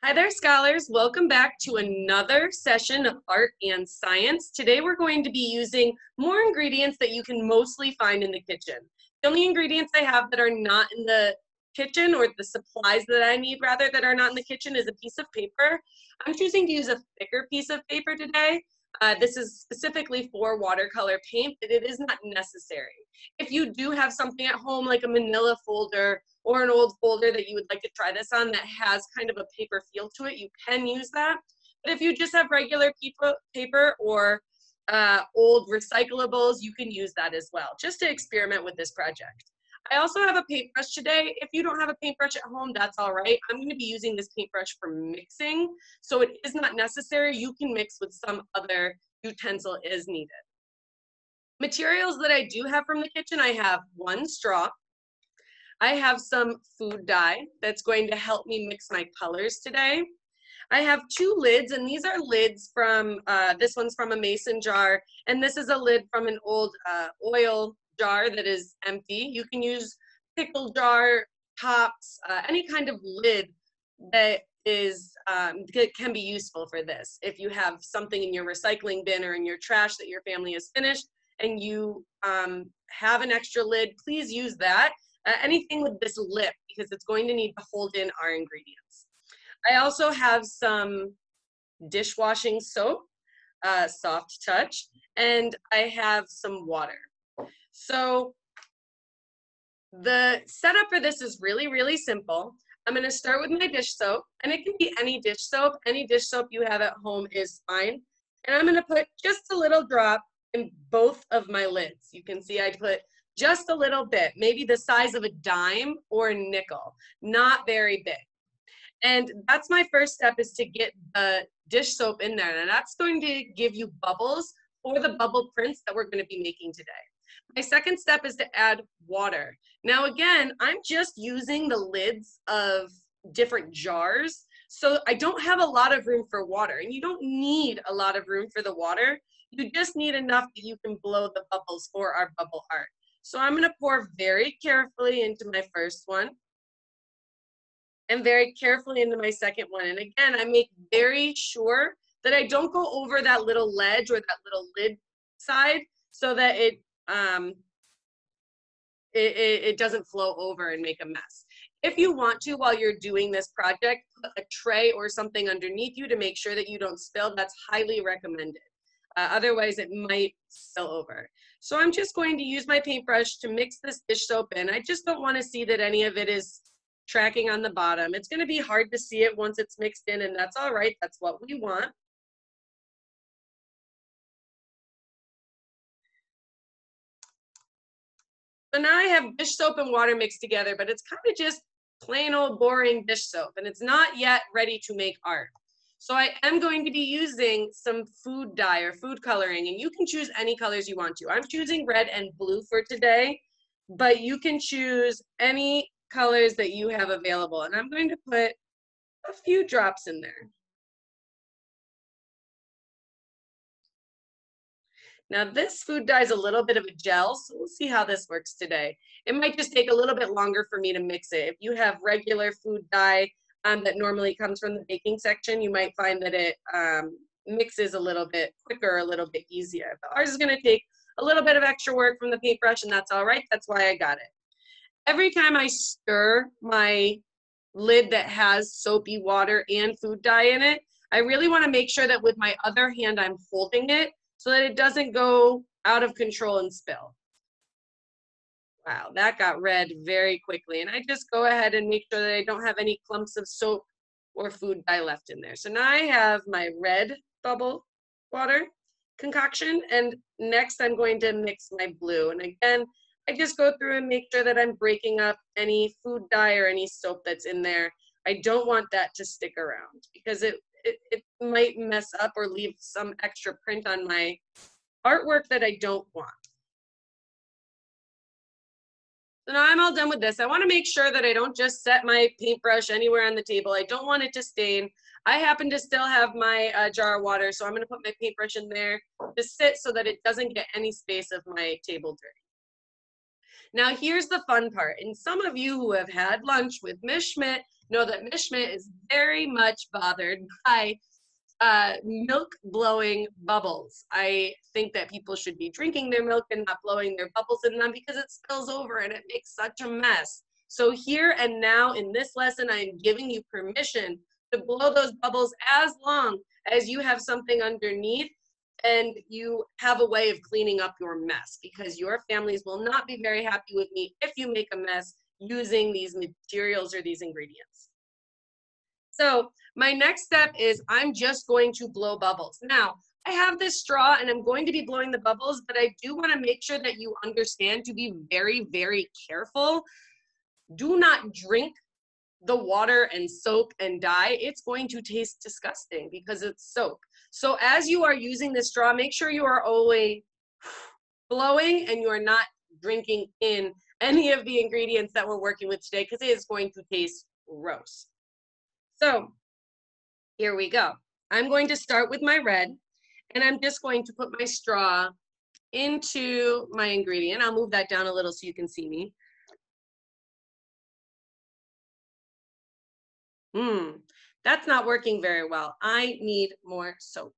Hi there, scholars. Welcome back to another session of art and science. Today we're going to be using more ingredients that you can mostly find in the kitchen. The only ingredients I have that are not in the kitchen, or the supplies that I need rather that are not in the kitchen, is a piece of paper. I'm choosing to use a thicker piece of paper today. This is specifically for watercolor paint, but it is not necessary. If you do have something at home like a manila folder or an old folder that you would like to try this on that has kind of a paper feel to it, you can use that. But if you just have regular paper or old recyclables, you can use that as well, just to experiment with this project. I also have a paintbrush today. If you don't have a paintbrush at home, that's all right. I'm going to be using this paintbrush for mixing, so it is not necessary. You can mix with some other utensil as needed. Materials that I do have from the kitchen, I have one straw. I have some food dye that's going to help me mix my colors today. I have two lids, and these are lids from, this one's from a mason jar, and this is a lid from an old oil jar that is empty. You can use pickle jar, tops, any kind of lid that is that can be useful for this. If you have something in your recycling bin or in your trash that your family has finished and you have an extra lid, please use that. Anything with this lip, because it's going to need to hold in our ingredients. I also have some dishwashing soap, soft touch, and I have some water. So the setup for this is really, really simple. I'm going to start with my dish soap, and it can be any dish soap. Any dish soap you have at home is fine. And I'm going to put just a little drop in both of my lids. You can see I put just a little bit, maybe the size of a dime or a nickel, not very big. And that's my first step, is to get the dish soap in there. And that's going to give you bubbles for the bubble prints that we're going to be making today. My second step is to add water. Now again, I'm just using the lids of different jars, so I don't have a lot of room for water, and you don't need a lot of room for the water. You just need enough that you can blow the bubbles for our bubble art. So I'm going to pour very carefully into my first one and very carefully into my second one. And again, I make very sure that I don't go over that little ledge or that little lid side, so that it doesn't flow over and make a mess. If you want to, while you're doing this project, put a tray or something underneath you to make sure that you don't spill. That's highly recommended. Otherwise, it might spill over. So I'm just going to use my paintbrush to mix this dish soap in. I just don't want to see that any of it is tracking on the bottom. It's going to be hard to see it once it's mixed in, and that's all right. That's what we want. So now I have dish soap and water mixed together, but it's kind of just plain old boring dish soap, and it's not yet ready to make art. So I am going to be using some food dye or food coloring, and you can choose any colors you want to. I'm choosing red and blue for today, but you can choose any colors that you have available. And I'm going to put a few drops in there. Now this food dye is a little bit of a gel, so we'll see how this works today. It might just take a little bit longer for me to mix it. If you have regular food dye that normally comes from the baking section, you might find that it mixes a little bit quicker, a little bit easier. But ours is going to take a little bit of extra work from the paintbrush, and that's all right. That's why I got it. Every time I stir my lid that has soapy water and food dye in it, I really want to make sure that with my other hand I'm holding it so that it doesn't go out of control and spill. Wow, that got red very quickly. And I just go ahead and make sure that I don't have any clumps of soap or food dye left in there. So now I have my red bubble water concoction, and next I'm going to mix my blue. And again, I just go through and make sure that I'm breaking up any food dye or any soap that's in there. I don't want that to stick around, because it might mess up or leave some extra print on my artwork that I don't want. So now I'm all done with this. I want to make sure that I don't just set my paintbrush anywhere on the table. I don't want it to stain. I happen to still have my jar of water, so I'm going to put my paintbrush in there to sit so that it doesn't get any space of my table dirty. Now here's the fun part, and some of you who have had lunch with Miss Schmidt know that Miss Schmidt is very much bothered by milk blowing bubbles. I think that people should be drinking their milk and not blowing their bubbles in them because it spills over and it makes such a mess. So here and now in this lesson, I am giving you permission to blow those bubbles as long as you have something underneath and you have a way of cleaning up your mess, because your families will not be very happy with me if you make a mess using these materials or these ingredients. So my next step is I'm just going to blow bubbles. Now, I have this straw and I'm going to be blowing the bubbles, but I do want to make sure that you understand to be very, very careful. Do not drink the water and soap and dye. It's going to taste disgusting because it's soap. So as you are using this straw, make sure you are always blowing and you are not drinking in any of the ingredients that we're working with today, because it is going to taste gross. So here we go. I'm going to start with my red, and I'm just going to put my straw into my ingredient. I'll move that down a little so you can see me. That's not working very well. I need more soap.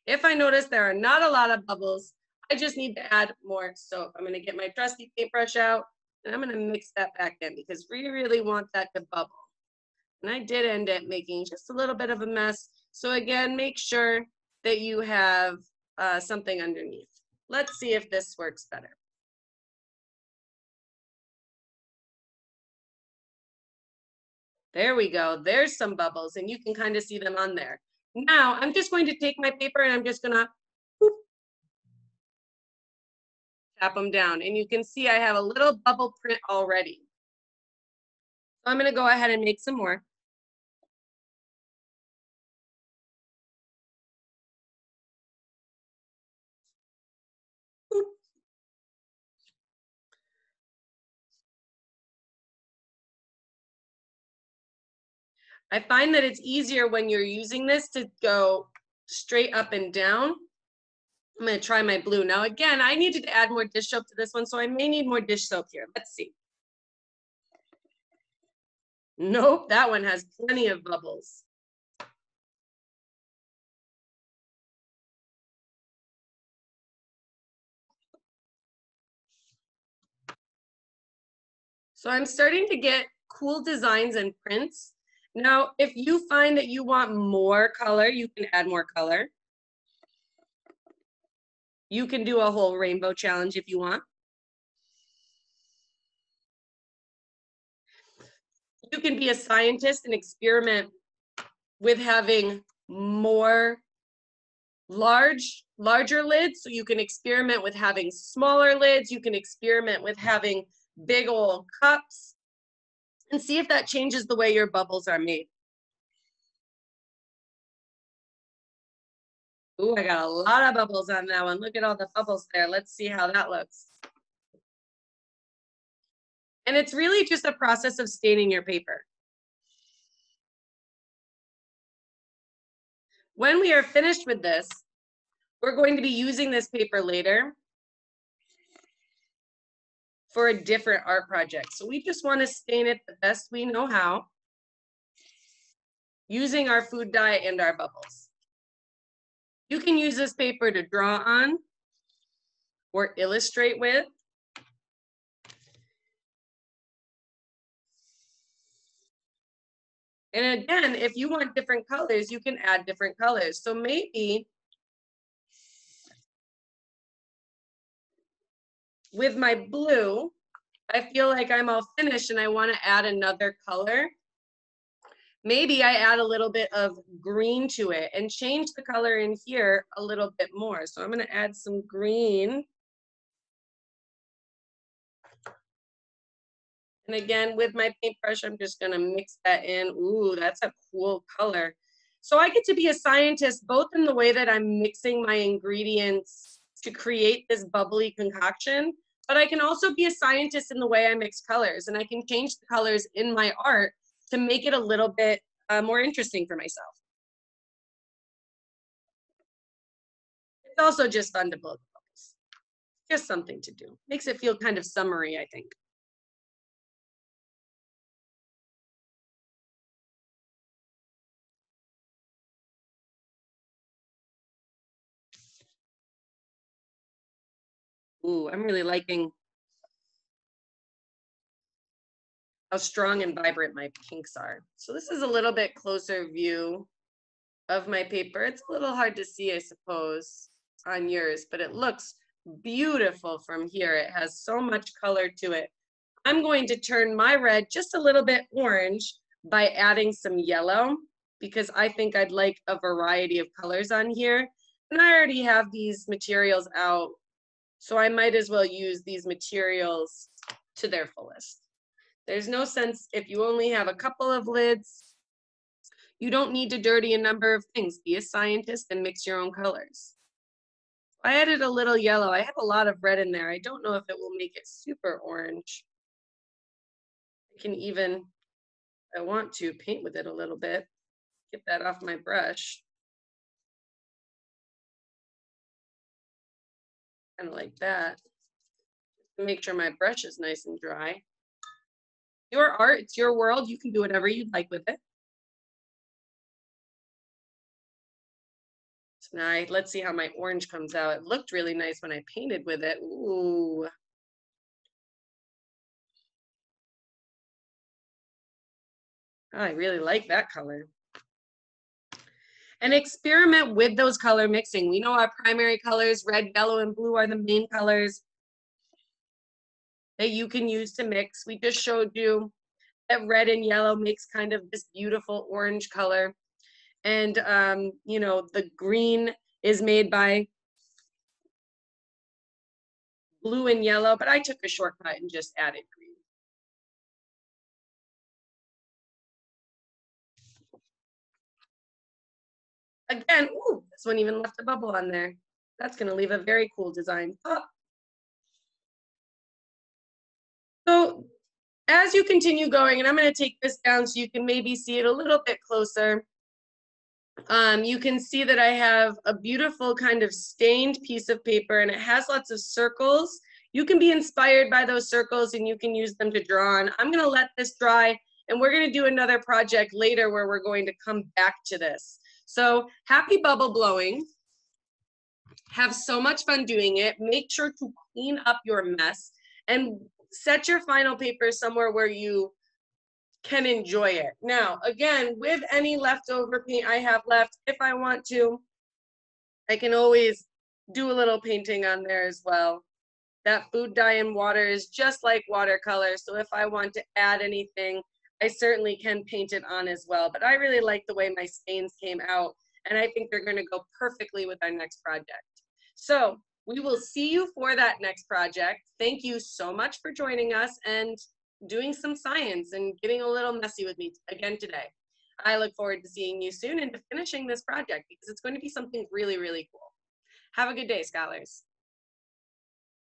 If I notice there are not a lot of bubbles, I just need to add more soap. I'm going to get my trusty paintbrush out, and I'm going to mix that back in because we really want that to bubble. And I did end up making just a little bit of a mess. So again, make sure that you have something underneath. Let's see if this works better. There we go. There's some bubbles, and you can kind of see them on there. Now, I'm just going to take my paper and I'm just going to tap them down. And you can see I have a little bubble print already. So I'm going to go ahead and make some more. I find that it's easier when you're using this to go straight up and down. I'm going to try my blue. Now, again, I needed to add more dish soap to this one, so I may need more dish soap here. Let's see. Nope, that one has plenty of bubbles. So I'm starting to get cool designs and prints. Now, if you find that you want more color, you can add more color. You can do a whole rainbow challenge if you want. You can be a scientist and experiment with having more larger lids. So you can experiment with having smaller lids. You can experiment with having big old cups and see if that changes the way your bubbles are made. Ooh, I got a lot of bubbles on that one. Look at all the bubbles there. Let's see how that looks. And it's really just a process of staining your paper. When we are finished with this, we're going to be using this paper later for a different art project. So we just want to stain it the best we know how, using our food dye and our bubbles. You can use this paper to draw on or illustrate with. And again, if you want different colors, you can add different colors. So maybe with my blue, I feel like I'm all finished and I want to add another color. Maybe I add a little bit of green to it and change the color in here a little bit more. So I'm going to add some green. And again, with my paintbrush, I'm just going to mix that in. Ooh, that's a cool color. So I get to be a scientist both in the way that I'm mixing my ingredients to create this bubbly concoction, but I can also be a scientist in the way I mix colors, and I can change the colors in my art to make it a little bit more interesting for myself. It's also just fun to blow the bubbles. Just something to do. Makes it feel kind of summery, I think. Ooh, I'm really liking how strong and vibrant my pinks are. So this is a little bit closer view of my paper. It's a little hard to see, I suppose, on yours, but it looks beautiful from here. It has so much color to it. I'm going to turn my red just a little bit orange by adding some yellow, because I think I'd like a variety of colors on here. And I already have these materials out, so I might as well use these materials to their fullest. There's no sense if you only have a couple of lids. You don't need to dirty a number of things. Be a scientist and mix your own colors. I added a little yellow. I have a lot of red in there. I don't know if it will make it super orange. I can even, if I want to, paint with it a little bit. Get that off my brush. Kind of like that. Make sure my brush is nice and dry. Your art, it's your world. You can do whatever you'd like with it. So now let's see how my orange comes out. It looked really nice when I painted with it. Ooh. Oh, I really like that color. And experiment with those color mixing. We know our primary colors, red, yellow, and blue, are the main colors that you can use to mix. We just showed you that red and yellow makes kind of this beautiful orange color. And, you know, the green is made by blue and yellow, but I took a shortcut and just added green. Again, ooh, this one even left a bubble on there. That's gonna leave a very cool design. Oh. So as you continue going, and I'm gonna take this down so you can maybe see it a little bit closer. You can see that I have a beautiful kind of stained piece of paper, and it has lots of circles. You can be inspired by those circles and you can use them to draw on. I'm gonna let this dry, and we're gonna do another project later where we're going to come back to this. So happy bubble blowing. Have so much fun doing it. Make sure to clean up your mess and set your final paper somewhere where you can enjoy it. Now, again, with any leftover paint I have left, if I want to, I can always do a little painting on there as well. That food dye in water is just like watercolor, so if I want to add anything, I certainly can paint it on as well. But I really like the way my stains came out, and I think they're going to go perfectly with our next project. So we will see you for that next project. Thank you so much for joining us and doing some science and getting a little messy with me again today. I look forward to seeing you soon and to finishing this project because it's going to be something really, really cool. Have a good day, scholars.